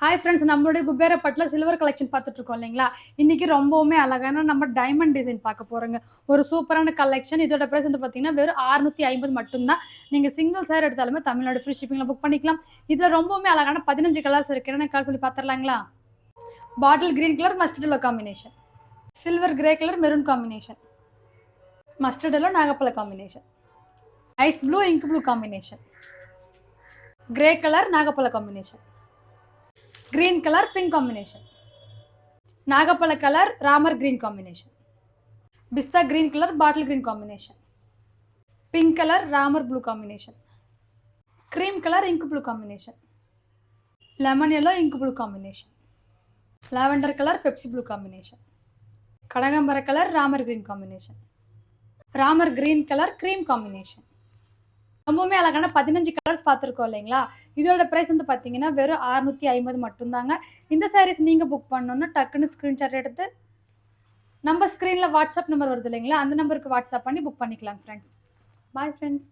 Hi friends, நம்மளுடைய குபேர பட்டில் silver collection பார்த்துட்டு இருக்கோம் இல்லைங்களா? இன்னைக்கு ரொம்பவுமே அழகான நம்ம டைமண்ட் டிசைன் பார்க்க போறோங்க. ஒரு சூப்பரான கலெக்ஷன். இதோட பிரைஸ் வந்து பார்த்தீங்கன்னா வெறும் 650 மட்டும்தான். நீங்கள் சிங்கிள் சேர் எடுத்தாலுமே தமிழ்நாடு ஃப்ரீ ஷிப்பிங்கில் புக் பண்ணிக்கலாம். இதில் ரொம்பவுமே அழகான 15 கலர்ஸ் இருக்கு. என்ன கலர் சொல்லி பார்த்துடலாங்களா? Bottle green colour mustard yellow combination, silver grey colour maroon combination, mustard yellow நாகப்பழ combination, ice blue ink blue combination, grey colour நாகப்பழ combination, green color pink combination, நாகப்பழ colour Ramar green combination, pista green color bottle green combination, pink color Ramar blue combination, cream color ink blue combination, lemon yellow ink blue combination, lavender color pepsi blue combination, கடகம்பர colour Ramar green combination, Ramar green color cream combination. ரொம்பவுமே அழகான 15 colours பார்த்துருக்கோம் இல்லைங்களா? இதோட price வந்து பார்த்தீங்கன்னா வெறும் 650 மட்டும்தாங்க. இந்த சாரீஸ் நீங்கள் புக் பண்ணணுன்னா டக்குன்னு ஸ்க்ரீன்ஷாட் எடுத்து நம்ம ஸ்க்ரீனில் வாட்ஸ்அப் நம்பர் வருது இல்லைங்களா? அந்த நம்பருக்கு வாட்ஸ்அப் பண்ணி புக் பண்ணிக்கலாம் ஃப்ரெண்ட்ஸ். Bye friends.